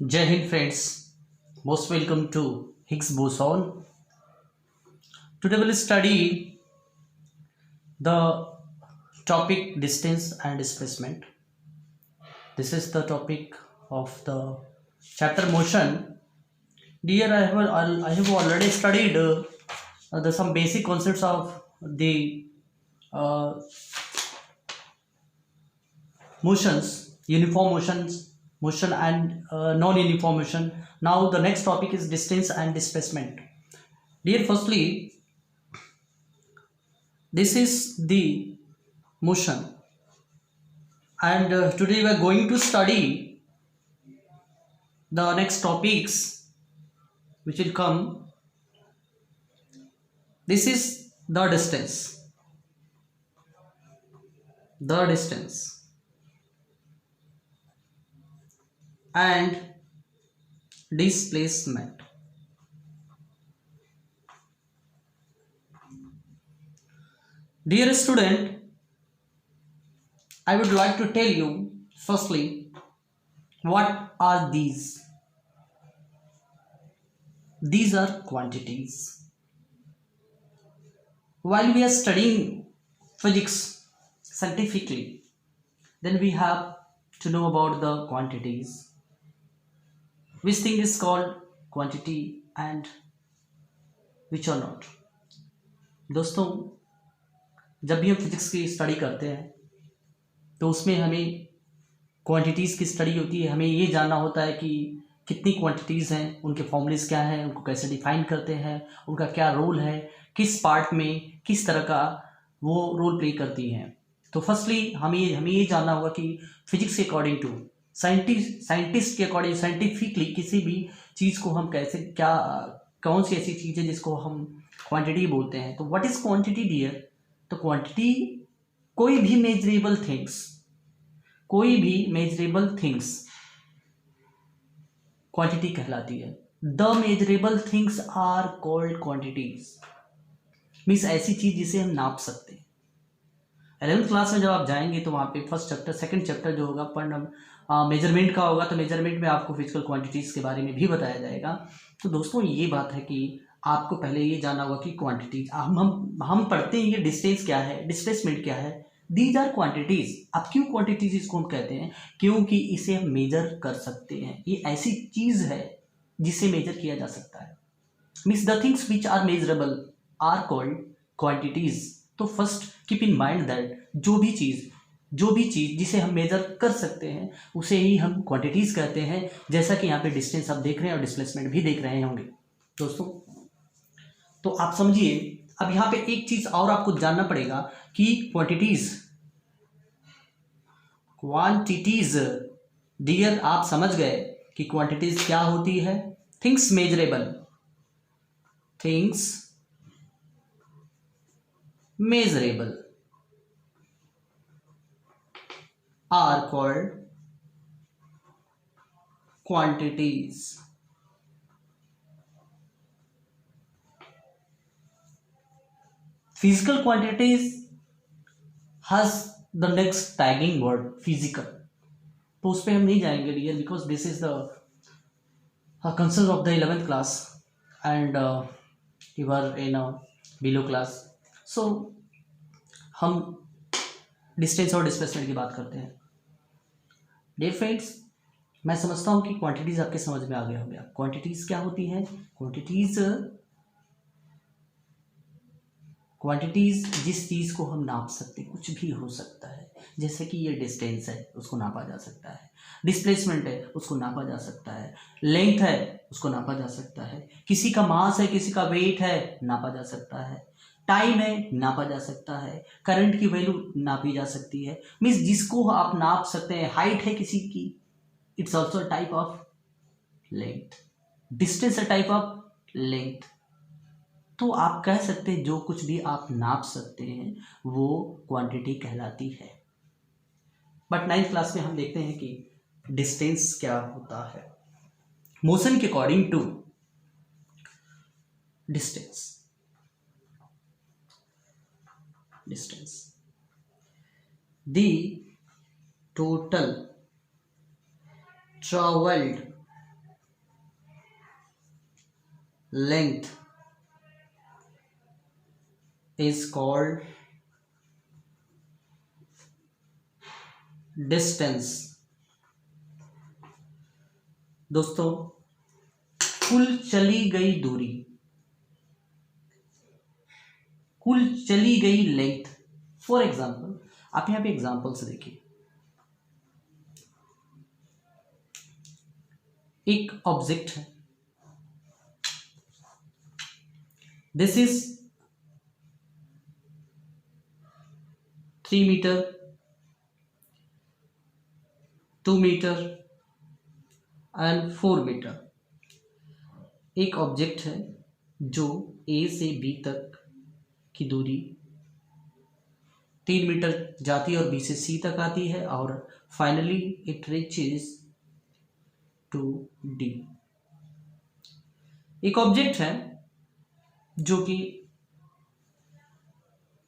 Jai Hind friends, most welcome to Higgs boson. Today we'll study the topic distance and displacement. This is the topic of the chapter motion. Dear, I have already studied some basic concepts of the uh, motions, uniform motion and non-uniform motion. Now the next topic is distance and displacement. Dear, firstly, this is the motion, and today we are going to study the next topics which will come. This is the distance and displacement. Dear student, I would like to tell you firstly what are these. These are quantities. While we are studying physics scientifically, then we have to know about the quantities. Which thing is called quantity and which are not. दोस्तों, जब भी हम physics की study करते हैं तो उसमें हमें क्वांटिटीज़ की स्टडी होती है. हमें ये जानना होता है कि कितनी क्वांटिटीज़ हैं, उनके फॉर्मूलेस क्या हैं, उनको कैसे डिफाइन करते हैं, उनका क्या रोल है, किस पार्ट में किस तरह का वो रोल प्ले करती हैं. तो फर्स्टली हमें ये जानना होगा कि फिजिक्स के अकॉर्डिंग टू साइंटिस्ट के अकॉर्डिंग साइंटिफिकली किसी भी चीज़ को हम कैसे कौन सी ऐसी चीज़ है जिसको हम क्वांटिटी बोलते हैं. तो व्हाट इज़ क्वांटिटी डियर? तो क्वांटिटी कोई भी मेजरेबल थिंग्स क्वांटिटी कहलाती है. The measurable things are called quantities. Means ऐसी चीज जिसे हम नाप सकते हैं. 11th क्लास में जब आप जाएंगे तो वहाँ पे फर्स्ट चैप्टर सेकंड चैप्टर जो होगा मेजरमेंट का होगा. तो मेजरमेंट में आपको फिजिकल क्वांटिटीज के बारे में भी बताया जाएगा. तो दोस्तों ये बात है कि आपको पहले ये जानना होगा कि क्वांटिटीज हम पढ़ते हैं ये डिस्टेंस क्या है, डिस्प्लेसमेंट क्या है. These are quantities. अब क्यों क्वांटिटीज इसको हम कहते हैं? क्योंकि इसे हम मेजर कर सकते हैं. ये ऐसी चीज है जिसे मेजर किया जा सकता है. Means the things which are measurable are called quantities. तो first keep in mind that जो भी चीज़ जिसे हम मेजर कर सकते हैं उसे ही हम क्वांटिटीज़ कहते हैं. जैसा कि यहाँ पे डिस्टेंस आप देख रहे हैं और डिस्प्लेसमेंट भी देख रहे होंगे दोस्तों. तो आप समझिए, अब यहाँ पे एक चीज़ और आपको जानना पड़ेगा कि क्वांटिटीज डियर, आप समझ गए कि क्वांटिटीज क्या होती है. Things measurable are called quantities. Physical quantities has the next tagging word physical. तो उस पर हम नहीं जाएंगे dear, because this is the concern of the 11th class and you are in below class. So हम डिस्टेंस और displacement की बात करते हैं. डियर फ्रेंड्स, मैं समझता हूँ कि क्वांटिटीज़ आपके समझ में आ गया होगा. क्वांटिटीज़ क्या होती हैं? क्वांटिटीज़ जिस चीज़ को हम नाप सकते हैं. कुछ भी हो सकता है. जैसे कि ये डिस्टेंस है, उसको नापा जा सकता है. डिस्प्लेसमेंट है, उसको नापा जा सकता है. लेंथ है, उसको नापा जा सकता है. किसी का मास है, किसी का वेट है, नापा जा सकता है. टाइम है, नापा जा सकता है. करंट की वैल्यू नापी जा सकती है. मीन्स जिसको आप नाप सकते हैं. हाइट है किसी की, it's also type of length. Distance है टाइप ऑफ लेंथ. तो आप कह सकते हैं जो कुछ भी आप नाप सकते हैं वो क्वांटिटी कहलाती है. बट 9th क्लास में हम देखते हैं कि डिस्टेंस क्या होता है. मोशन के according to distance the total traveled length is called distance। दोस्तों, कुल चली गई दूरी, कुल चली गई लेंथ। फॉर एग्जाम्पल, आप यहां पे एग्जाम्पल से देखिए, एक ऑब्जेक्ट है, this is 3 metre, 2 metre and 4 metre. एक ऑब्जेक्ट है जो ए से बी तक की दूरी 3 मीटर जाती है और बी से सी तक आती है, और finally it reaches to D. एक ऑब्जेक्ट है जो कि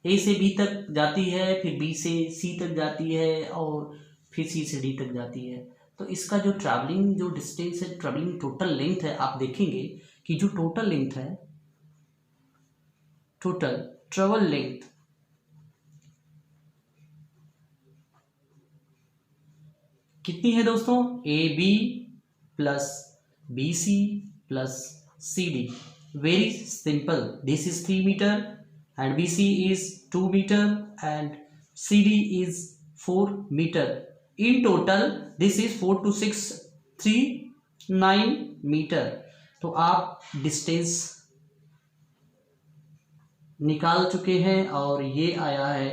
ए से बी तक जाती है, फिर बी से सी तक जाती है, और फिर सी से डी तक जाती है। तो इसका जो ट्रैवलिंग जो डिस्टेंस है, ट्रैवलिंग टोटल लेंथ है, आप देखेंगे कि जो टोटल लेंथ है, टोटल ट्रेवल लेंथ कितनी है दोस्तों? A B plus B C plus C D. Very simple, this is 3 metre and BC is 2 meter and CD is 4 meter. In total this is 4 to 6 3 9 meter। तो आप distance निकाल चुके हैं और ये आया है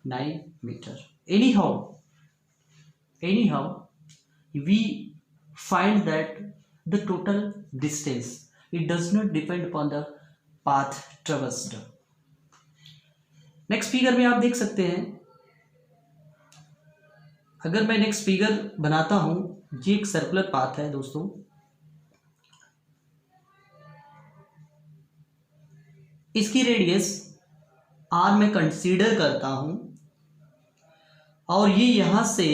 9 metre. anyhow we find that the total distance, it does not depend upon the path traversed। Next figure में आप देख सकते हैं, अगर मैं नेक्स्ट फिगर बनाता हूं, ये एक सर्कुलर पाथ है दोस्तों। इसकी रेडियस आर मैं कंसीडर करता हूं, और ये यहां से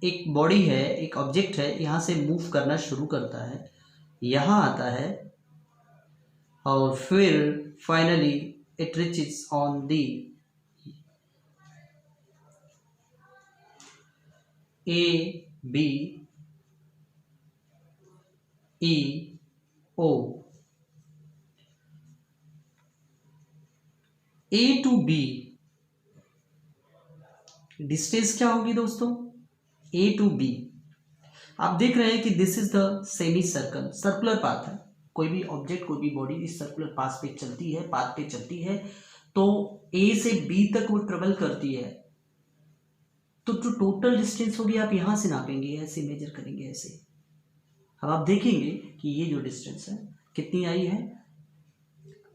एक बॉडी है, एक ऑब्जेक्ट है, यहां से मूव करना शुरू करता है, यहां आता है, और फिर finally it reaches on the A B E O। A to B distance क्या होगी दोस्तों? A to B। आप देख रहे हैं कि this is the semi circle, circular path है। कोई भी ऑब्जेक्ट, कोई भी बॉडी इस सर्कुलर पाथ पे चलती है, पाथ पे चलती है, तो A से B तक वो ट्रेवल करती है। तो जो टोटल डिस्टेंस होगी, आप यहां से नापेंगे, ऐसे मेजर करेंगे, ऐसे। अब आप देखेंगे कि ये जो डिस्टेंस है कितनी आई है,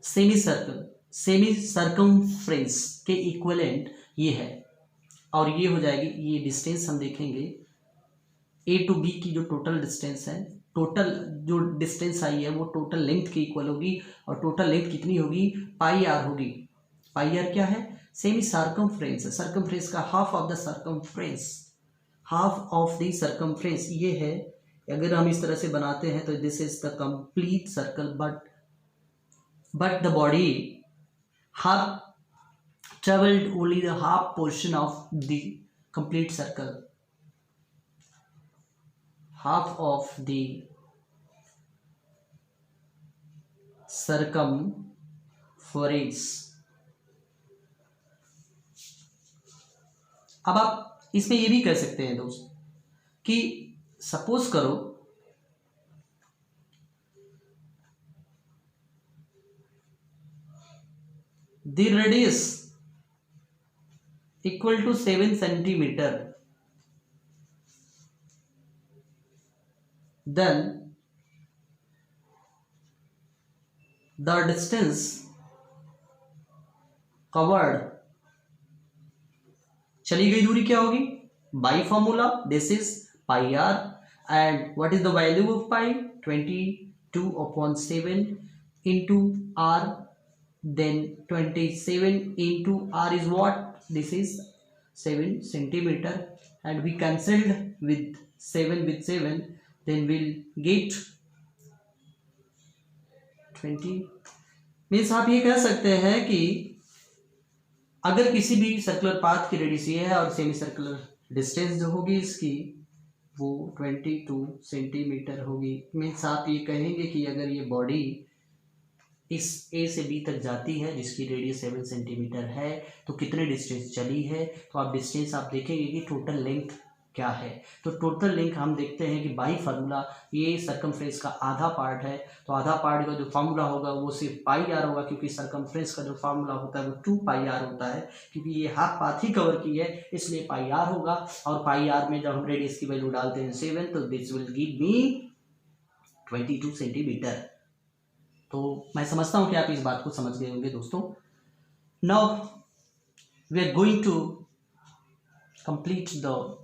सेमी सर्कल, सेमी सर्कमफ्रेंस के इक्विवेलेंट ये है, और ये हो जाएगी, ये डिस्टेंस हम देखेंगे ए टू बी की जो टोटल डिस्टेंस है, टोटल जो डिस्टेंस आई है वो टोटल लेंथ के इक्वल होगी, और टोटल लेंथ कितनी होगी? पाई आर होगी। पाई आर क्या है? सेमी सर्कमफ्रेंस, सर्कमफ्रेंस का half of the circumference, half of the circumference ये है। अगर हम इस तरह से बनाते हैं तो this is the complete circle, but the body have traveled only the half portion of the complete circle, half of the circumference। अब आप इसमें ये भी कह सकते हैं दोस्त कि सपोज करो the radius equal to 7 centimeter, then the distance covered, चली गई दूरी क्या होगी? By formula, this is pi R, and what is the value of pi? 22/7 into r, then 27 into r is what? This is 7 centimeter, and we cancelled with 7 with 7, then we'll get 20 means आप ये कह सकते हैं कि अगर किसी भी circular path की रेडियस ये है और सेमी सर्कुलर डिस्टेंस जो होगी इसकी वो 22 सेंटीमीटर होगी। मीन्स आप ये कहेंगे कि अगर ये बॉडी इस ए से बी तक जाती है जिसकी रेडियस 7 सेंटीमीटर है तो कितने डिस्टेंस चली है, तो आप डिस्टेंस आप देखेंगे कि टोटल लेंथ क्या है। तो टोटल लेंथ हम देखते हैं कि बाई फार्मूला ये सर्कमफ्रेंस का आधा पार्ट है, तो आधा पार्ट का जो फार्मूला होगा वो सिर्फ पाई आर होगा, क्योंकि सर्कमफ्रेंस का जो फार्मूला होता है वो 2 पाई आर होता है, क्योंकि ये हाफ पाथ ही कवर की है इसलिए पाई आर होगा। और पाई आर में जब हम रेडियस की वैल्यू डालते हैं 7 तो this will give me 22 centimetre. तो मैं समझता हूं कि आप इस बात को समझ गए होंगे दोस्तों। Now we are going to complete the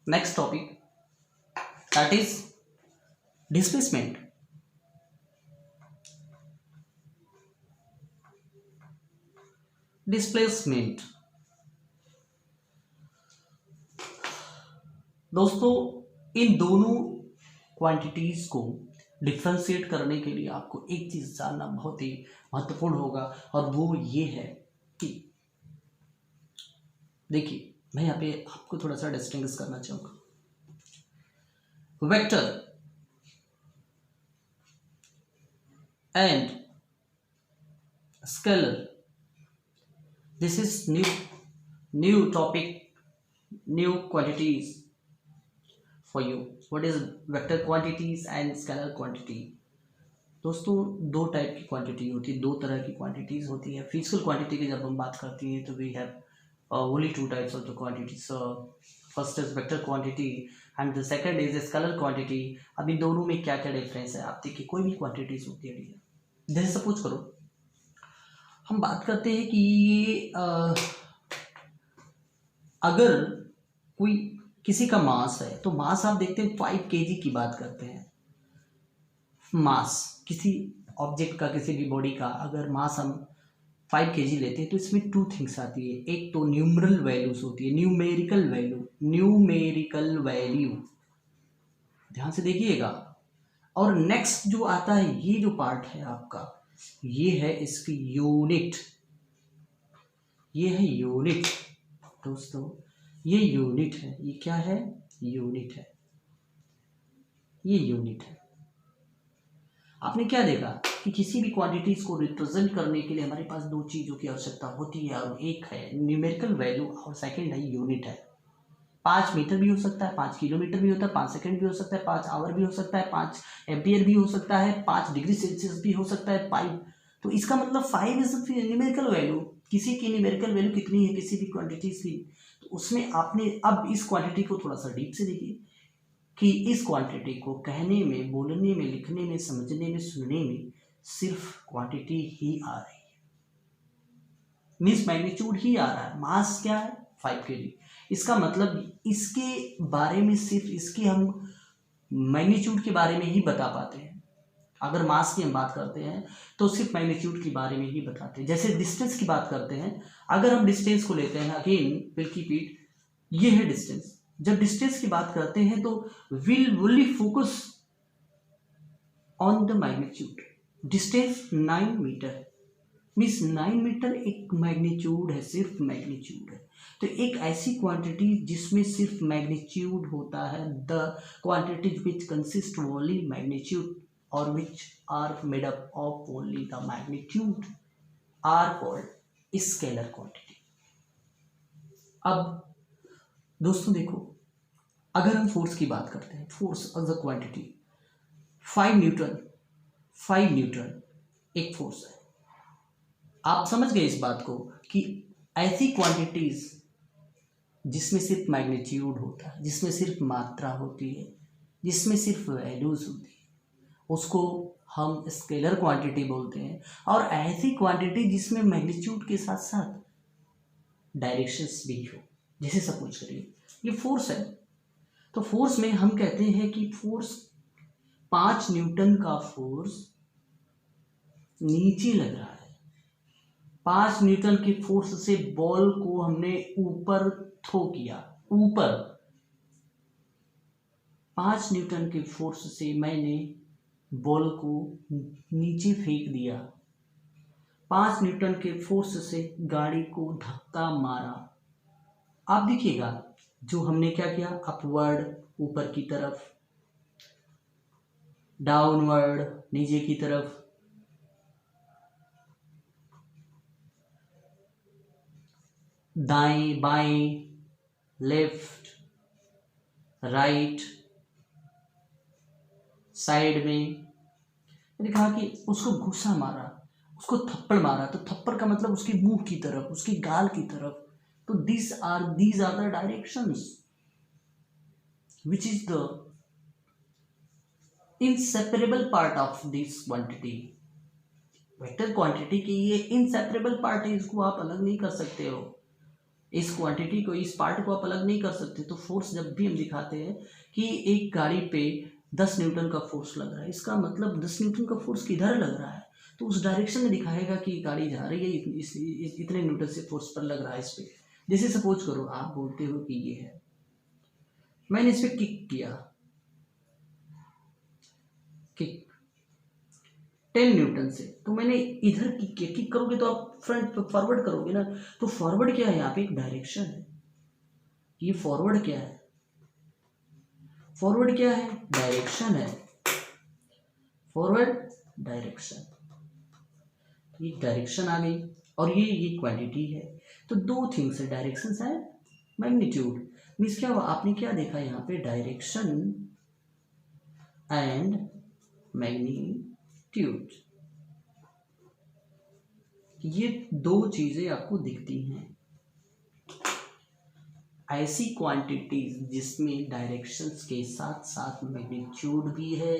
next topic, that is displacement. Displacement दोस्तों इन दोनों क्वांटिटीज को डिफ्रेंशिएट करने के लिए आपको एक चीज जानना बहुत ही महत्वपूर्ण होगा, और वो ये है कि देखिए मैं यहाँ पे आपको थोड़ा सा डिस्टिंग्विश करना चाहूँगा। Vector and scalar, this is new topic, new quantities for you. What is vector quantities and scalar quantity? दोस्तों दो टाइप की क्वांटिटी होती है, दो तरह की क्वांटिटीज होती है। फिजिकल क्वांटिटी की जब हम बात करती हैं तो we have only two types of the quantities. So first is vector quantity and the second is scalar quantity. अब इन दोनों में क्या क्या डिफरेंस है आप देखिए। कोई भी क्वांटिटीज होती है, जैसे सपोज करो हम बात करते हैं कि ये अगर कोई किसी का मास है तो मास आप देखते हैं 5 kg की बात करते हैं। मास किसी ऑब्जेक्ट का, किसी भी बॉडी का अगर मास हम 5 kg लेते हैं तो इसमें 2 थिंग्स आती है। एक तो न्यूमरल वैल्यूज होती है, न्यूमेरिकल वैल्यू, ध्यान से देखिएगा। और नेक्स्ट जो आता है ये जो पार्ट है आपका, ये है इसकी यूनिट, ये है यूनिट दोस्तों, ये यूनिट है। ये क्या है? यूनिट है, ये यूनिट है। आपने क्या देखा कि किसी भी क्वांटिटीज को रिप्रेजेंट करने के लिए हमारे पास दो चीज़ों की आवश्यकता होती है, और एक है न्यूमेरिकल वैल्यू और सेकंड है यूनिट है। 5 मीटर भी हो सकता है, 5 किलोमीटर भी होता है, 5 सेकंड भी हो सकता है, 5 आवर भी हो सकता है, 5 एम्पियर भी हो सकता है, 5 डिग्री सेल्सियस भी हो सकता है 5। तो इसका मतलब 5 इज न्यूमेरिकल वैल्यू। किसी की न्यूमेरिकल वैल्यू कितनी है किसी भी क्वांटिटीज की, तो उसमें आपने अब इस क्वांटिटी को थोड़ा सा डीप से देखिए कि इस क्वांटिटी को कहने में, बोलने में, लिखने में, समझने में, सुनने में सिर्फ क्वांटिटी ही आ रही है, मीन्स मैग्नीट्यूड ही आ रहा है। मास क्या है? 5 kg। इसका मतलब इसके बारे में सिर्फ इसके हम मैग्नीट्यूड के बारे में ही बता पाते हैं। अगर मास की हम बात करते हैं तो सिर्फ मैग्नीट्यूड के बारे में ही बताते हैं। जैसे डिस्टेंस की बात करते हैं, अगर हम डिस्टेंस को लेते हैं, अगेन विल कीप इट, ये है डिस्टेंस। जब डिस्टेंस की बात करते हैं तो will only focus on the magnitude. Distance 9 metre, means 9 metre एक मैग्नीट्यूड है, सिर्फ मैग्नीट्यूड है। तो एक ऐसी क्वांटिटी जिसमें सिर्फ मैग्नीट्यूड होता है, the quantities which consist only magnitude और which are made up of only the magnitude are called scalar quantity. अब दोस्तों देखो, अगर हम फोर्स की बात करते हैं, force as a quantity, 5 newton एक फोर्स है। आप समझ गए इस बात को कि ऐसी क्वांटिटीज जिसमें सिर्फ मैग्नीट्यूड होता है, जिसमें सिर्फ मात्रा होती है, जिसमें सिर्फ वैल्यूज होती है, उसको हम स्केलर क्वांटिटी बोलते हैं। और ऐसी क्वांटिटी जिसमें मैग्नीट्यूड के साथ साथ डायरेक्शंस भी हो, जैसे सपोज करिए ये फोर्स है, तो फोर्स में हम कहते हैं कि फोर्स 5 न्यूटन का फोर्स नीचे लग रहा है। 5 न्यूटन के फोर्स से बॉल को हमने ऊपर थ्रो किया, ऊपर 5 न्यूटन के फोर्स से मैंने बॉल को नीचे फेंक दिया, 5 न्यूटन के फोर्स से गाड़ी को धक्का मारा। आप देखिएगा जो हमने क्या किया, अपवर्ड ऊपर की तरफ, डाउनवर्ड नीचे की तरफ, दाएं बाएं, लेफ्ट राइट, साइड में। मैंने कहा कि उसको घुसा मारा, उसको थप्पड़ मारा, तो थप्पड़ का मतलब उसके मुंह की तरफ, उसके गाल की तरफ। तो these are the directions which is the inseparable part of this quantity। Vector quantity की ये इनसेपरेबल पार्ट है, इसको आप अलग नहीं कर सकते हो, इस क्वांटिटी को, इस पार्ट को आप अलग नहीं कर सकते। तो फोर्स जब भी हम दिखाते हैं कि एक गाड़ी पे 10 न्यूटन का फोर्स लग रहा है, इसका मतलब 10 न्यूटन का फोर्स किधर लग रहा है, तो उस डायरेक्शन में दिखाएगा कि गाड़ी जा रही है, इतने न्यूटन से फोर्स पर लग रहा है इस पर। जैसे सपोज करो आप बोलते हो कि ये है, मैंने इस पर किक किया, किक 10 न्यूटन से, तो मैंने इधर किक किया। किक करोगे तो आप फ्रंट फॉरवर्ड करोगे ना, तो फॉरवर्ड क्या है, यहाँ पे एक डायरेक्शन है। ये फॉरवर्ड क्या है, फॉरवर्ड क्या है, डायरेक्शन है, फॉरवर्ड डायरेक्शन, ये डायरेक्शन आ गई। और ये क्वांटिटी है। तो दो थिंग्स है, डायरेक्शन है, मैग्नीट्यूड। मीन्स क्या हुआ, आपने क्या देखा यहाँ पे, डायरेक्शन एंड मैग्नीट्यूड, ये दो चीजें आपको दिखती हैं। ऐसी क्वांटिटीज जिसमें डायरेक्शंस के साथ साथ मैग्नीट्यूड भी है,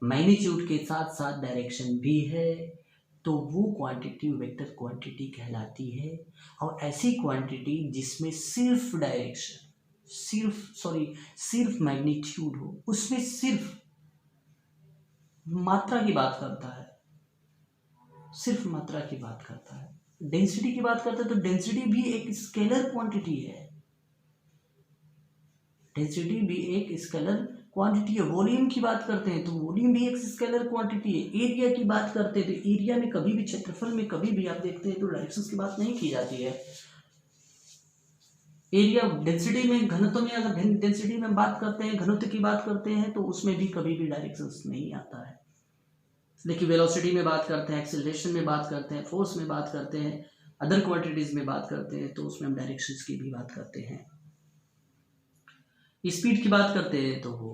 मैग्नीट्यूड के साथ साथ डायरेक्शन भी है, तो वो क्वांटिटी वेक्टर क्वांटिटी कहलाती है। और ऐसी क्वांटिटी जिसमें सिर्फ डायरेक्शन, सिर्फ मैग्नीट्यूड हो, उसमें सिर्फ मात्रा की बात करता है, सिर्फ मात्रा की बात करता है, डेंसिटी की बात करता है, तो डेंसिटी भी एक स्केलर क्वांटिटी है, डेंसिटी भी एक स्केलर क्वांटिटी है। वॉल्यूम की बात करते हैं तो वॉल्यूम भी एक स्केलर क्वांटिटी है। एरिया की बात करते हैं तो एरिया में कभी भी, क्षेत्रफल में कभी भी आप देखते हैं तो डायरेक्शंस की बात नहीं की जाती है। एरिया डेंसिटी में, घनत्व में, अगर डेंसिटी में बात करते हैं, घनत्व की बात करते हैं, तो उसमें भी कभी भी डायरेक्शंस नहीं आता है। देखिए वेलोसिटी में बात करते हैं, एक्सेलरेशन में बात करते हैं, फोर्स में बात करते हैं, अदर क्वांटिटीज में बात करते हैं, तो उसमें हम डायरेक्शंस की भी बात करते हैं। स्पीड की बात करते हैं तो वो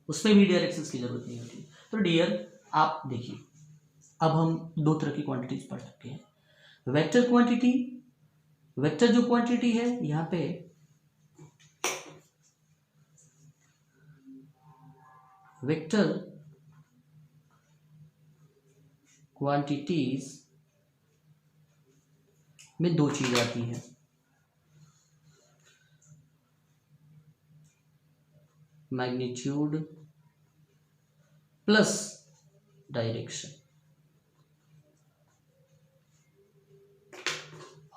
उसमें भी डायरेक्शंस की जरूरत नहीं होती। तो डियर आप देखिए, अब हम दो तरह की क्वांटिटीज पढ़ चुके हैं। वेक्टर क्वांटिटी, वेक्टर जो क्वांटिटी है यहाँ पे वेक्टर क्वांटिटीज में दो चीज आती है, मैग्नीट्यूड प्लस डायरेक्शन।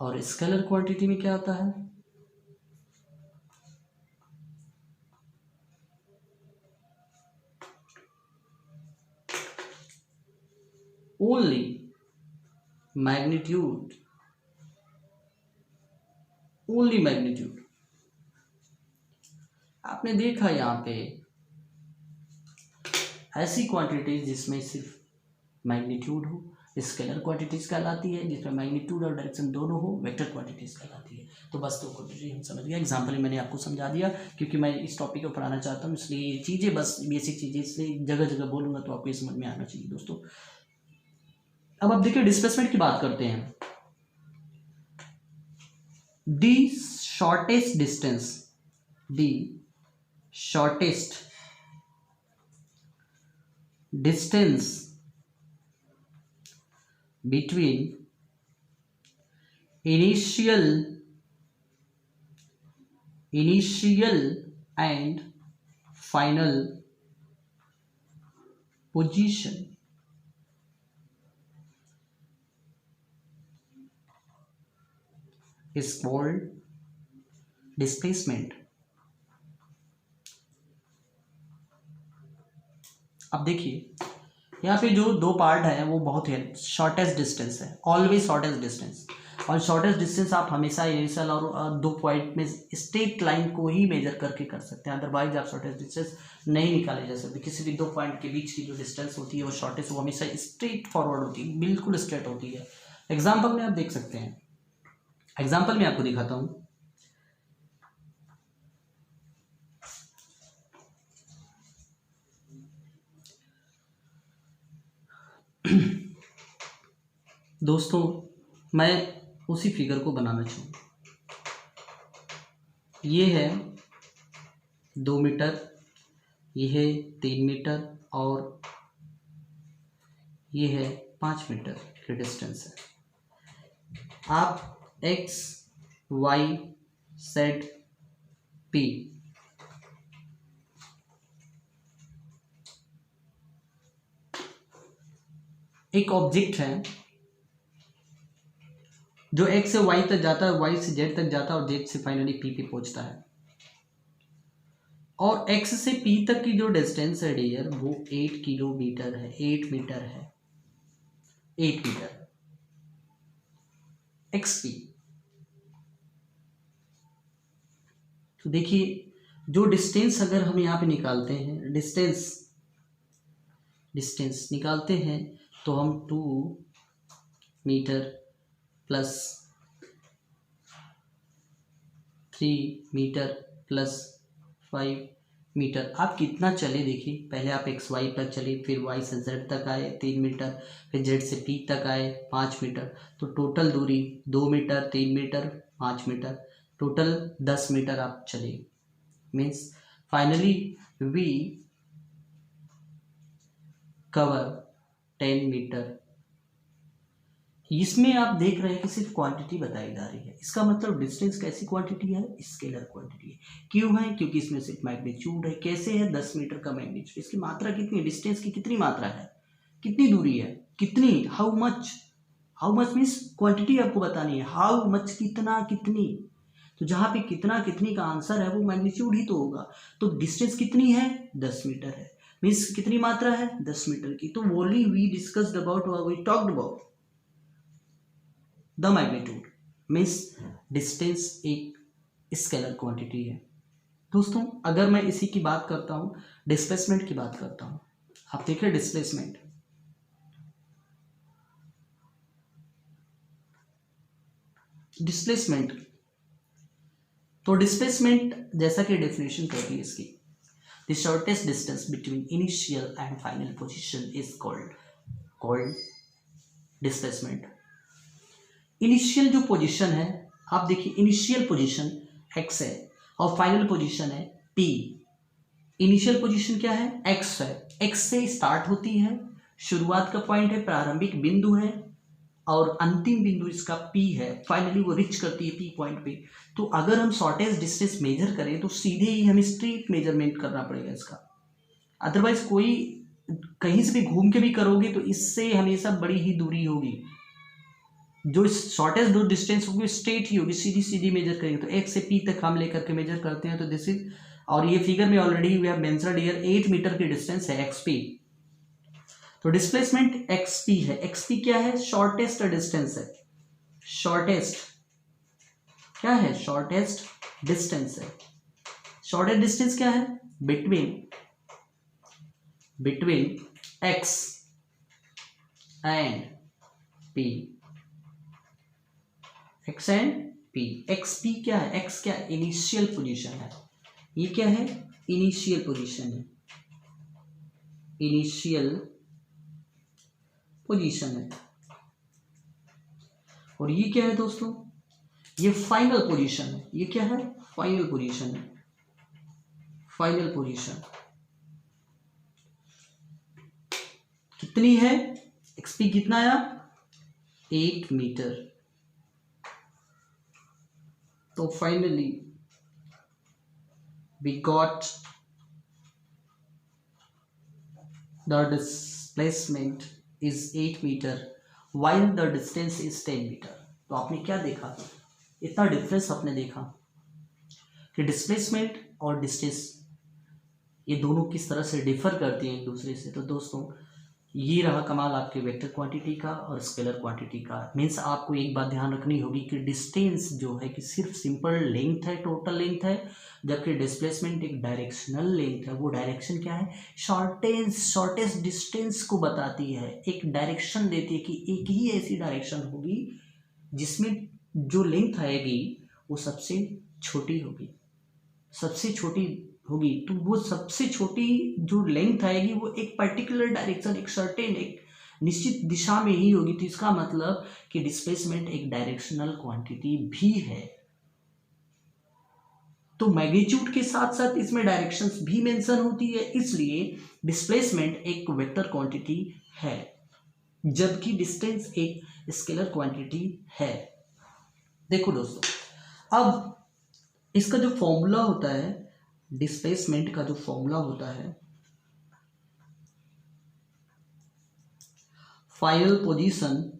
और स्केलर क्वांटिटी में क्या आता है, ओनली मैग्नीट्यूड, ओनली मैग्नीट्यूड। आपने देखा यहाँ पे ऐसी क्वांटिटीज जिसमें सिर्फ मैग्नीट्यूड हो, स्केलर क्वांटिटीज कहलाती है, जिसमें मैग्नीट्यूड और डायरेक्शन दोनों हो, वेक्टर क्वांटिटीज कहलाती है। तो बस दो क्वांटिटी हम समझ गए, एग्जाम्पल मैंने आपको समझा दिया, क्योंकि मैं इस टॉपिक को पढ़ाना चाहता हूँ, इसलिए चीज़ें बस बेसिक चीज़ें, इसलिए जगह जगह बोलूँगा तो आपको ये समझ में आना चाहिए दोस्तों। अब आप देखिए डिस्प्लेसमेंट की बात करते हैं। दी shortest distance, the shortest distance between initial and final position is called displacement। अब देखिए यहाँ पे जो दो पार्ट है वो बहुत ही शॉर्टेस्ट डिस्टेंस है, ऑलवेज शॉर्टेस्ट डिस्टेंस। और शॉर्टेस्ट डिस्टेंस आप हमेशा इनिशियल और दो पॉइंट में स्ट्रेट लाइन को ही मेजर करके कर सकते हैं, अदरवाइज आप शॉर्टेस्ट डिस्टेंस नहीं निकाले जा सकते। किसी भी दो पॉइंट के बीच की जो डिस्टेंस होती है वो शॉर्टेस्ट, वो हमेशा स्ट्रेट फॉरवर्ड होती है, बिल्कुल स्ट्रेट होती है। एग्जाम्पल में आप देख सकते हैं, एग्जाम्पल में आपको दिखाता हूँ। दोस्तों मैं उसी फिगर को बनाना चाहूँ। ये है 2 मीटर, ये है 3 मीटर और ये है 5 मीटर की डिस्टेंस है। आप x y z p एक ऑब्जेक्ट है जो x से y तक जाता है, y से z तक जाता है और z से फाइनली p पे पहुंचता है। और x से p तक की जो डिस्टेंस है डियर वो 8 किलोमीटर है, 8 मीटर है, 8 मीटर xp। तो देखिए जो डिस्टेंस अगर हम यहाँ पे निकालते हैं, डिस्टेंस निकालते हैं तो हम 2 metre plus 3 metre plus 5 metre. आप कितना चले देखिए, पहले आप एक्स वाई पर चले, फिर वाई से जेड तक आए 3 मीटर, फिर जेड से पी तक आए 5 मीटर। तो टोटल दूरी 2 metre, 3 metre, 5 metre, total 10 metre आप चले। Means finally we cover 10 metre. इसमें आप देख रहे हैं कि सिर्फ क्वांटिटी बताई जा रही है, इसका मतलब डिस्टेंस कैसी क्वांटिटी है, स्केलर क्वांटिटी है। क्यों है? क्योंकि इसमें सिर्फ मैग्नीट्यूड है। कैसे है? 10 मीटर का मैग्नीट्यूड। इसकी मात्रा कितनी है? डिस्टेंस की कितनी मात्रा है, कितनी दूरी है, कितनी, how much, how much means quantity आपको बतानी है, हाउ मच कितना, कितनी। तो जहाँ पे कितना कितनी का आंसर है वो मैग्नीट्यूड ही तो होगा। तो डिस्टेंस कितनी है? 10 मीटर है। मीन्स कितनी मात्रा है? 10 मीटर की। तो only we discussed about, we talked about the magnitude. Means distance एक स्केलर क्वांटिटी है। दोस्तों अगर मैं इसी की बात करता हूं, डिस्प्लेसमेंट की बात करता हूं, आप देखिए डिस्प्लेसमेंट, डिस्प्लेसमेंट तो डिस्प्लेसमेंट जैसा कि डेफिनेशन कहती है इसकी, the shortest distance between initial and final position is called displacement. Initial जो पोजीशन है, आप देखिए इनिशियल पोजीशन x है और फाइनल पोजीशन है p। इनिशियल पोजीशन क्या है? x है, x से स्टार्ट होती है, शुरुआत का पॉइंट है, प्रारंभिक बिंदु है और अंतिम बिंदु इसका p है, फाइनली वो रिच करती है p पॉइंट पे। तो अगर हम शॉर्टेस्ट डिस्टेंस मेजर करें तो सीधे ही हमें स्ट्रेट मेजरमेंट करना पड़ेगा इसका, अदरवाइज कोई कहीं से भी घूम के भी करोगे तो इससे हमेशा बड़ी ही दूरी होगी। जो शॉर्टेस्ट जो डिस्टेंस होगी स्ट्रेट ही होगी, सीधी सीधी मेजर करेंगे। तो x से p तक हम लेकर के मेजर करते हैं, तो दिस इज, और ये फिगर में already we have mentioned here 8 metre की डिस्टेंस है xp। तो डिस्प्लेसमेंट xp है। xp क्या है? शॉर्टेस्ट डिस्टेंस है। शॉर्टेस्ट क्या है? शॉर्टेस्ट डिस्टेंस है। शॉर्टेस्ट डिस्टेंस क्या है? Between x and p, x and p। xp क्या है? x क्या? इनिशियल पोजीशन है। ये क्या है? इनिशियल पोजीशन है, इनिशियल पोजीशन है। और ये क्या है दोस्तों? ये फाइनल पोजीशन है। ये क्या है? फाइनल पोजीशन है, फाइनल पोजीशन। कितनी है? xp कितना आया? 8 मीटर। तो finally we got the displacement is 8 meter while the distance is 10 meter। तो आपने क्या देखा? इतना डिफरेंस आपने देखा कि डिस्प्लेसमेंट और डिस्टेंस ये दोनों किस तरह से डिफर करती हैं एक दूसरे से। तो दोस्तों ये रहा कमाल आपके वेक्टर क्वांटिटी का और स्केलर क्वांटिटी का। मीन्स आपको एक बात ध्यान रखनी होगी कि डिस्टेंस जो है कि सिर्फ सिंपल लेंथ है, टोटल लेंथ है, जबकि डिस्प्लेसमेंट एक डायरेक्शनल लेंथ है। वो डायरेक्शन क्या है, शॉर्टेस्ट डिस्टेंस को बताती है, एक डायरेक्शन देती है कि एक ही ऐसी डायरेक्शन होगी जिसमें जो लेंथ आएगी वो सबसे छोटी होगी, सबसे छोटी होगी। तो वो सबसे छोटी जो लेंथ आएगी वो एक पर्टिकुलर डायरेक्शन, एक सर्टेन, एक निश्चित दिशा में ही होगी। तो इसका मतलब कि डिस्प्लेसमेंट एक डायरेक्शनल क्वांटिटी भी है। तो मैग्नीट्यूड के साथ साथ इसमें डायरेक्शंस भी मेंशन होती है, इसलिए डिस्प्लेसमेंट एक वेक्टर क्वांटिटी है, जबकि डिस्टेंस एक स्केलर क्वांटिटी है। देखो दोस्तों, अब इसका जो फॉर्मूला होता है, डिस्प्लेसमेंट का जो फॉर्मूला होता है, final position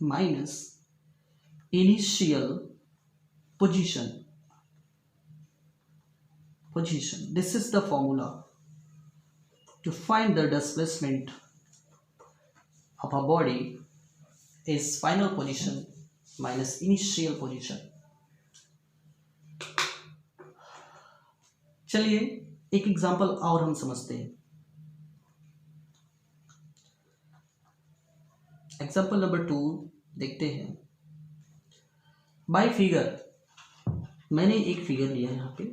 minus initial position, this is the formula to find the displacement of a body is final position minus initial position। चलिए एक एग्जांपल और हम समझते हैं। एग्जांपल नंबर 2 देखते हैं। बाय फिगर, मैंने एक फिगर लिया है यहाँ पे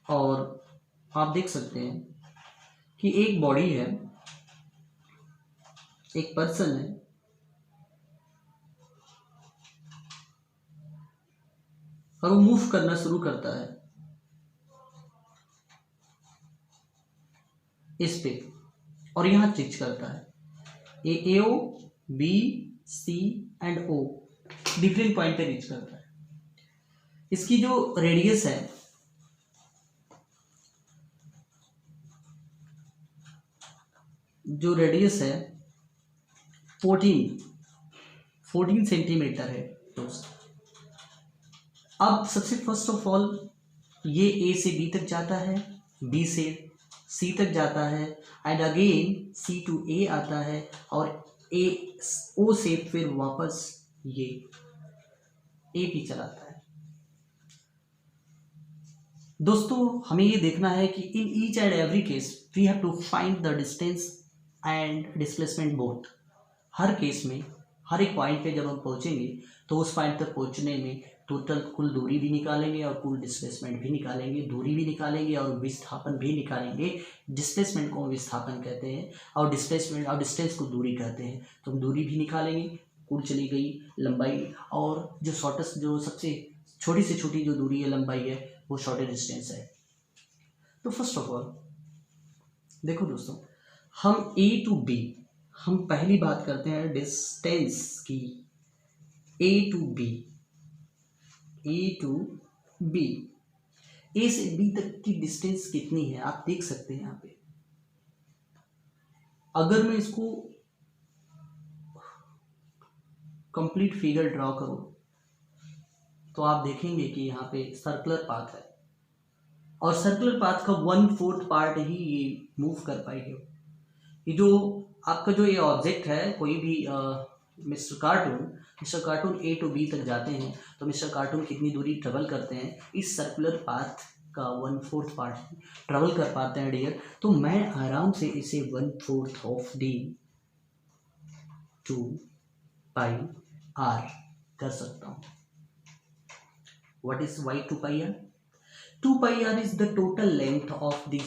और आप देख सकते हैं कि एक बॉडी है, एक पर्सन है, और वो मूव करना शुरू करता है इस पे, और यहां टिच करता है A O B C and O, different point पे रीच करता है। इसकी जो रेडियस है, है 14 सेंटीमीटर है दोस्त। अब सबसे फर्स्ट ऑफ ऑल ये ए से बी तक जाता है, बी से सी तक जाता है, एंड अगेन सी टू ए आता है, और ए ओ से फिर वापस ये ए पी चलाता है। दोस्तों हमें ये देखना है कि in each and every case we have to find the distance and displacement both. हर केस में हर एक पॉइंट पे जब हम पहुंचेंगे तो उस पॉइंट तक पहुंचने में टोटल कुल दूरी भी निकालेंगे और कुल डिस्प्लेसमेंट भी निकालेंगे, दूरी भी निकालेंगे और विस्थापन भी निकालेंगे। डिस्प्लेसमेंट को विस्थापन कहते हैं और डिस्प्लेसमेंट और डिस्टेंस को दूरी कहते हैं। तो हम दूरी भी निकालेंगे, कुल चली गई लंबाई, और जो शॉर्टेस्ट, जो सबसे छोटी से छोटी जो दूरी है, लंबाई है, वो शॉर्टेस्ट डिस्टेंस है। तो फर्स्ट ऑफ ऑल देखो दोस्तों, हम ए टू बी, हम पहली बात करते हैं डिस्टेंस की। ए टू बी, ए से बी तक की डिस्टेंस कितनी है आप देख सकते हैं यहाँ पे। अगर मैं इसको कंप्लीट फिगर ड्रॉ करूं तो आप देखेंगे कि यहाँ पे सर्कुलर पाथ है, और सर्कुलर पाथ का 1/4 पार्ट ही ये मूव कर पाएगी। ये जो आपका जो ये ऑब्जेक्ट है, कोई भी mister cartoon A to B तक जाते हैं तो मिस्टर कार्टून कितनी दूरी ट्रेवल करते हैं, इस सर्कुलर पाथ का 1/4 पार्ट ट्रेवल कर पाते हैं डियर। तो मैं आराम से इसे 1/4 ऑफ डी 2 पाई आर कर सकता हूँ। What is why 2 pi R? 2 pi R is the total length of the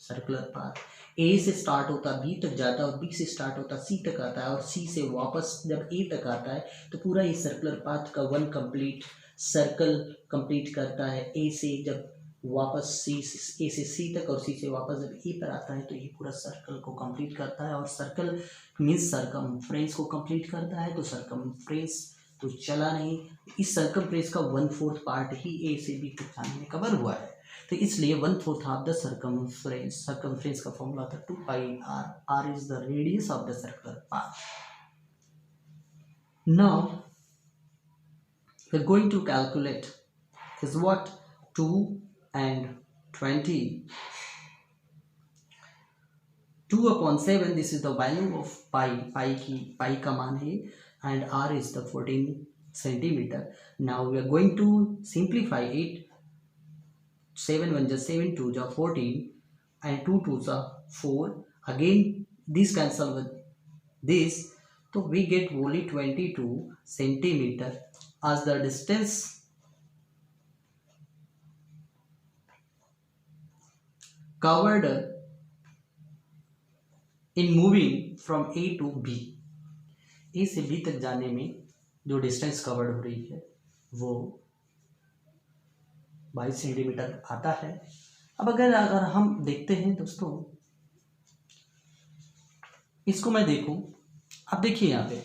circular path. A से स्टार्ट होता बी तक जाता है, और बी से स्टार्ट होता सी तक आता है, और सी से वापस जब ए तक आता है तो पूरा ये सर्कुलर पाथ का 1 कंप्लीट सर्कल कंप्लीट करता है। ए से जब वापस ए से सी तक, और सी से वापस जब ए पर आता है तो ये पूरा सर्कल को कंप्लीट करता है। और सर्कल मीन्स सरकमफ्रेंस को कंप्लीट करता है। तो सरकमफ्रेंस तो चला नहीं, इस सरकमफ्रेंस का 1/4 पार्ट ही ए से बी तक जाने में कवर हुआ है। तो इसलिए 1/4 ऑफ द सर्कमफ्रेंस का फॉर्मूला था 2 pi R. R is the radius of the circular path. Now we're going to calculate is what 2 and 20. 2 upon 7, this is the value of pi. pi का मान है and r is the 14 centimeter. Now we are going to simplify it. 7 1 just 7, 2 just 14 and 2 2 just 4. Again this cancel with this, so we get only 22 centimeter as the distance covered in moving from A to B. A से B तक जाने में जो distance covered हो रही है वो 22 centimetre आता है। अब अगर हम देखते हैं दोस्तों, इसको मैं देखूं, अब देखिए यहाँ पे,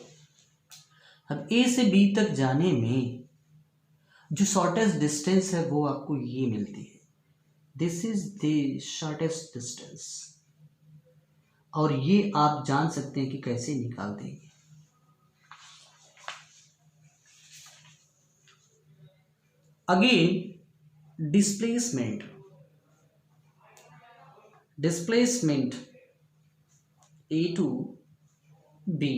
अब A से B तक जाने में जो शॉर्टेस्ट डिस्टेंस है वो आपको ये मिलती है। This is the shortest distance, और ये आप जान सकते हैं कि कैसे निकाल देंगे। Again displacement A to B,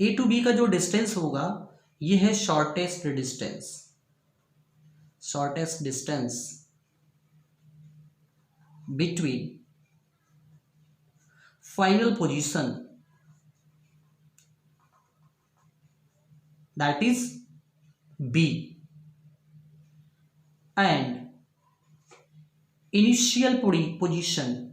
A to B का जो डिस्टेंस होगा ये है shortest distance between final position, that is B, and initial position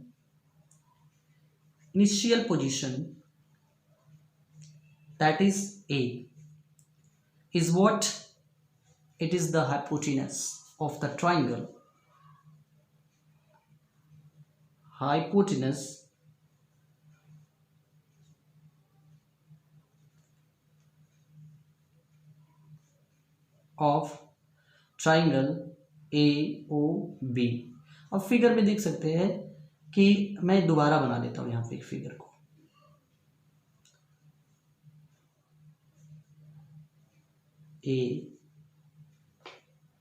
that is A, is what? It is the hypotenuse of the triangle. Hypotenuse of triangle AOB। अब figure में देख सकते हैं कि मैं दोबारा बना देता हूं यहाँ पे एक फिगर को।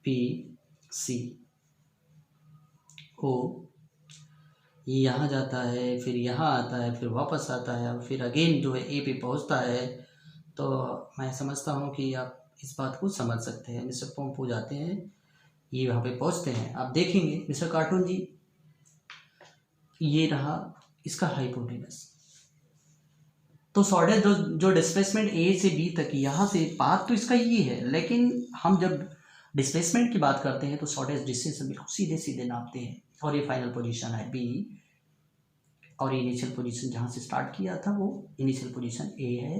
APC O, ये यहाँ जाता है, फिर यहाँ आता है, फिर वापस आता है, और फिर अगेन जो है ए पे पहुँचता है। तो मैं समझता हूँ कि आप इस बात को समझ सकते हैं। मिस्टर पंप हो जाते हैं, ये वहाँ पे पहुँचते हैं। आप देखेंगे मिस्टर कार्टून जी, ये रहा इसका हाइपोटेनस। तो शॉर्टेस्ट जो डिस्प्लेसमेंट ए से बी तक, यहाँ से पाथ तो इसका ये है, लेकिन हम जब डिस्प्लेसमेंट की बात करते हैं तो शॉर्टेस्ट डिस्टेंस बिल्कुल सीधे सीधे नापते हैं। और ये फाइनल पोजीशन है बी, और इनिशियल पोजीशन जहाँ से स्टार्ट किया था वो इनिशियल पोजीशन ए है।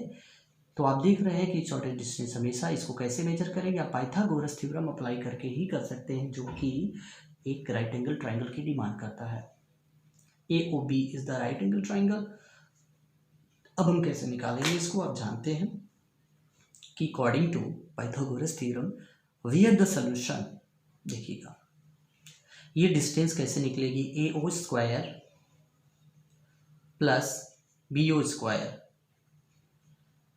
तो आप देख रहे हैं कि शॉर्टेस्ट डिस्टेंस हमेशा, इसको कैसे मेजर करेंगे? आप पाइथागोरस थ्योरम अप्लाई करके ही कर सकते हैं, जो कि एक राइट एंगल ट्राइंगल की डिमांड करता है। AOB is the right angle triangle. अब हम कैसे निकालेंगे इसको? आप जानते हैं कि according to Pythagoras theorem we are the solution. देखिएगा ये डिस्टेंस कैसे निकलेगी, AO square plus BO square.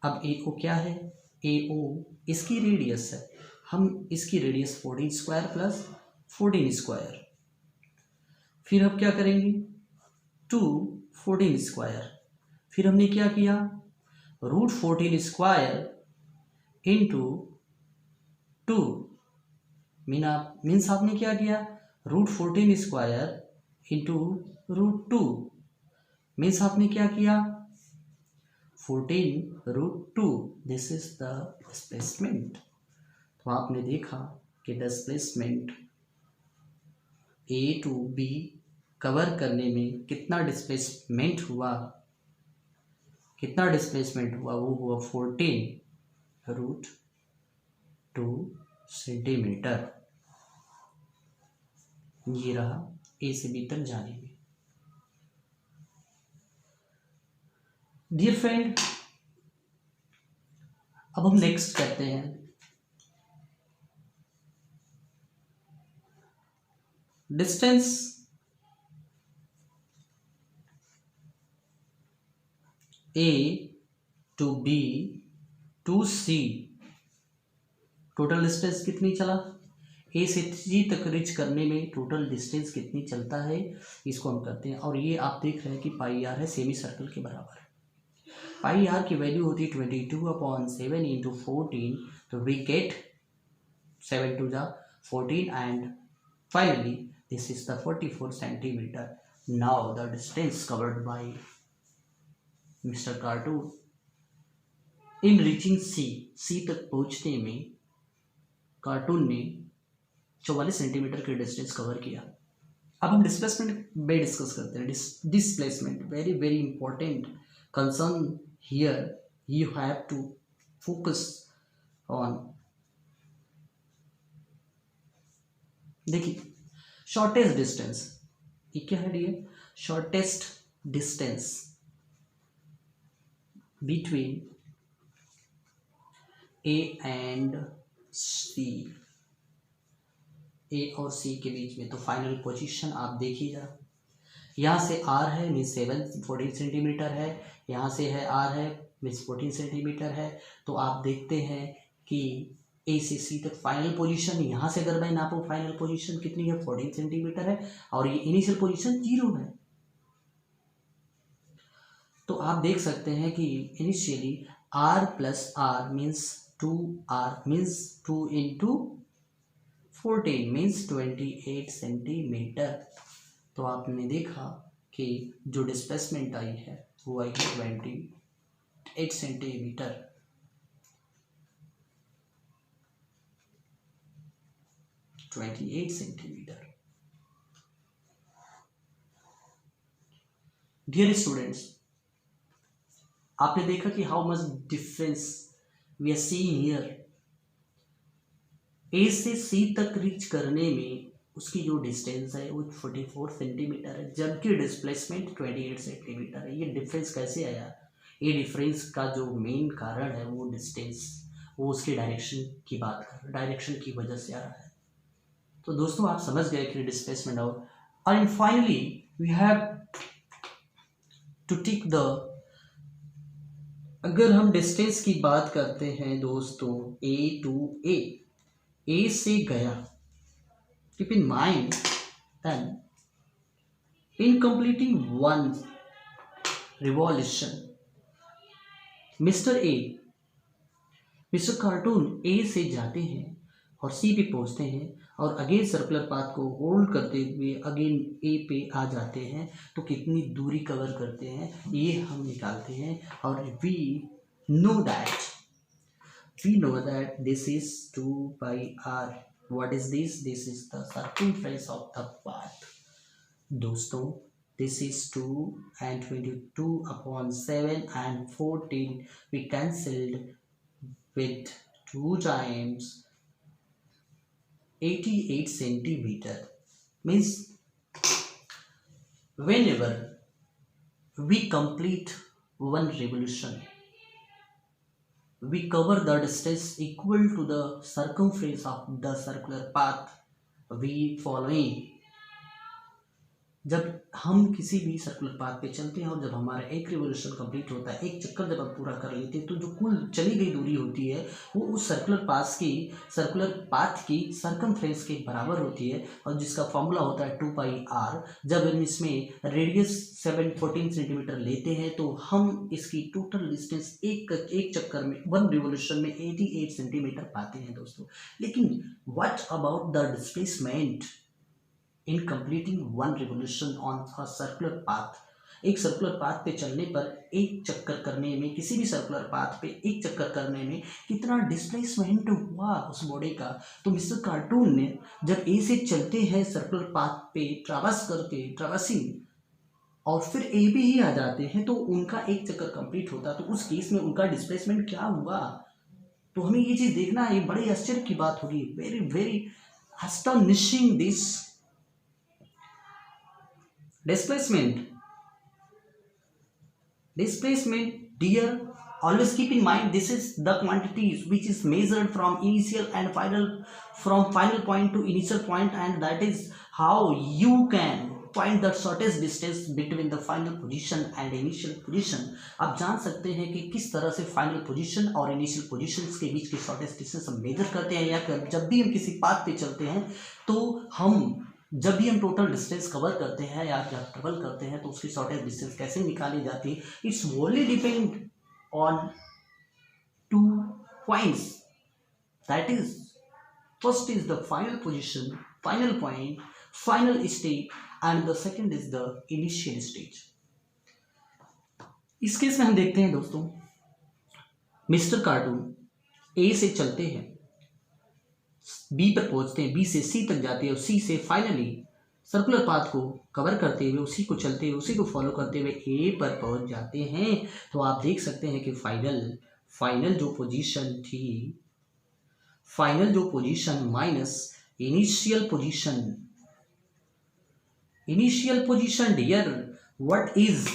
अब AO क्या है? AO इसकी रेडियस है, हम इसकी रेडियस 14 स्क्वायर प्लस 14 स्क्वायर, फिर हम क्या करेंगे 2 14 स्क्वायर, फिर हमने क्या किया रूट 14 स्क्वायर इंटू 2, मीन्स आपने क्या किया root 14 square into root 2, means आपने क्या किया 14 root 2। This is the displacement. तो आपने देखा कि displacement A to B cover करने में कितना डिस्प्लेसमेंट हुआ, वो हुआ 14 रूट 2 सेंटीमीटर। ये रहा A से B तक जाने में। डियर फ्रेंड, अब हम नेक्स्ट करते हैं distance A to B to C total distance कितनी चला, ए से सी तक रीच करने में टोटल डिस्टेंस कितनी चलता है, इसको हम करते हैं। और ये आप देख रहे हैं कि पाई आर है सेमी सर्कल के बराबर। पाई आर की वैल्यू होती है 22/7 इंटू 14, तो we get 7 to the 14 and finally this is the 44 centimeter. Now the distance covered by Mr. Cartoon in reaching C तक पहुंचने में कार्टून ने 44 सेंटीमीटर के डिस्टेंस कवर किया। अब हम डिस्प्लेसमेंट में डिस्कस करते हैं। Displacement very very important concern here, you have to focus on. देखिए शॉर्टेस्ट डिस्टेंस, ये क्या है dear, shortest distance between A and C, A और सी के बीच में। तो फाइनल पोजीशन आप देखिएगा, यहाँ से आर है मीन्स 14 सेंटीमीटर है, यहाँ से है आर है मीन्स 14 सेंटीमीटर है। तो आप देखते हैं कि ए से सी तक फाइनल पोजीशन, यहाँ से अगर मैं नापूं फाइनल पोजीशन कितनी है 14 सेंटीमीटर है, और ये इनिशियल पोजीशन 0 है। तो आप देख सकते हैं कि initially R plus R means 2r means 2 into 14 means 28 centimetre. तो आपने देखा कि जो डिस्प्लेसमेंट आई है वो आई है 28 सेंटीमीटर। डियर स्टूडेंट्स, आपने देखा कि how much difference we are seeing here. A से सी तक रीच करने में उसकी जो डिस्टेंस है वो 44 सेंटीमीटर है, जबकि डिस्प्लेसमेंट 28 सेंटीमीटर है। ये डिफरेंस कैसे आया? ये डिफरेंस का जो मेन कारण है वो डिस्टेंस, वो उसके डायरेक्शन की बात कर, डायरेक्शन की वजह से आ रहा है। तो दोस्तों आप समझ गए कि डिस्प्लेसमेंट और finally we have to take the, अगर हम डिस्टेंस की बात करते हैं दोस्तों ए टू ए से गया, keep in mind then in completing one revolution mister cartoon A से जाते हैं और सी पे पहुंचते हैं और अगेन सर्कुलर पाथ को होल्ड करते हुए अगेन ए पे आ जाते हैं। तो कितनी दूरी कवर करते हैं ये हम निकालते हैं, और we know that this is 2πr। What is this? This is the circumference of the path. दोस्तों this is 2 and 22/7 and 14 we cancelled with 2 times 88 centimeter. Means whenever we complete one revolution, we cover the distance equal to the circumference of the circular path we following. जब हम किसी भी circular path पे चलते हैं और जब हमारा एक रिवोल्यूशन कंप्लीट होता है, एक चक्कर जब हम पूरा कर लेते हैं, तो जो कुल चली गई दूरी होती है वो उस सर्कुलर पाथ की सर्कमफ्रेंस के बराबर होती है, और जिसका फॉर्मूला होता है 2πr। जब हम इसमें रेडियस 14 सेंटीमीटर लेते हैं तो हम इसकी टोटल डिस्टेंस एक चक्कर में, वन रिवोल्यूशन में 88 सेंटीमीटर पाते हैं दोस्तों। लेकिन what about the displacement in completing one revolution on a circular path? एक सर्कुलर पाथ पे चलने पर एक चक्कर करने में, किसी भी सर्कुलर पाथ पे एक चक्कर करने में कितना डिस्प्लेसमेंट हुआ उस बॉडी का? तो मिस्टर कार्टून ने जब ए से चलते हैं सर्कुलर पाथ पे ट्रैवर्सिंग, और फिर ए पे ही आ जाते हैं, तो उनका एक चक्कर कंप्लीट होता, तो उस केस में उनका डिस्प्लेसमेंट क्या हुआ? तो हमें ये चीज़ देखना, ये बड़ी आश्चर्य की बात होगी। Very very astonishing this displacement dear, always keep in mind this is the quantities which is measured from initial and final point to initial point, and that is how you can find the shortest distance between the final position and initial position. आप जान सकते हैं कि किस तरह से final position और initial position के बीच की शॉर्टेस्ट डिस्टेंस हम मेजर करते हैं, या जब भी हम किसी पाथ पे चलते हैं तो जब भी हम टोटल डिस्टेंस कवर करते हैं या जब ट्रेवल करते हैं तो उसकी शॉर्टेस्ट डिस्टेंस कैसे निकाली जाती है। It's only depend on two points, that is first is the final position, final point, final state and the second is the initial stage। इस केस में हम देखते हैं दोस्तों, मिस्टर कार्टून ए से चलते हैं, बी पर पहुंचते हैं, बी से सी तक जाते हैं और सी से फाइनली सर्कुलर पाथ को कवर करते हुए उसी को चलते हुए उसी को फॉलो करते हुए ए पर पहुंच जाते हैं। तो आप देख सकते हैं कि फाइनल जो पोजीशन थी, फाइनल जो position minus initial position dear, what is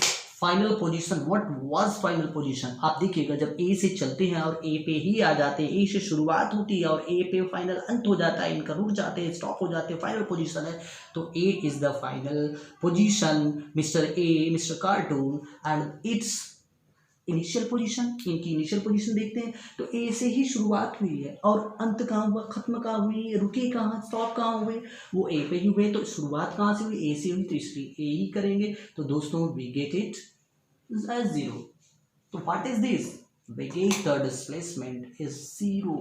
final position, what was final position. आप देखिएगा जब ए से चलते हैं और ए पे ही आ जाते हैं, ए से शुरुआत होती है और ए पे फाइनल अंत हो जाता है, इनका रुक जाते हैं, स्टॉप हो जाते हैं, फाइनल पोजीशन है। तो A is the final position, mister cartoon and it's initial position. इनकी इनिशियल पोजीशन देखते हैं तो ए से ही शुरुआत हुई है और अंत कहाँ हुआ, खत्म कहाँ हुई, रुके कहाँ, स्टॉप कहाँ हुए, वो ए पे ही हुए। तो शुरुआत कहाँ से हुई, ए से हुई, तो इसलिए ए ही करेंगे। तो दोस्तों वी गेट इट एज 0। तो what is this, we get the displacement is 0।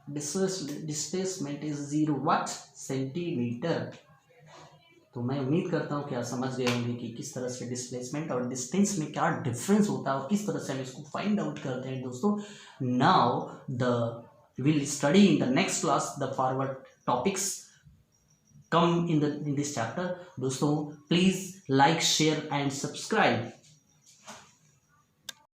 Displacement is 0 what, centimetre. तो मैं उम्मीद करता हूँ कि आप समझ गए होंगे कि किस तरह से डिस्प्लेसमेंट और डिस्टेंस में क्या डिफरेंस होता है और किस तरह से हम इसको फाइंड आउट करते हैं दोस्तों। Now will study in the next class the forward topics come in this chapter. दोस्तों please like, share and subscribe.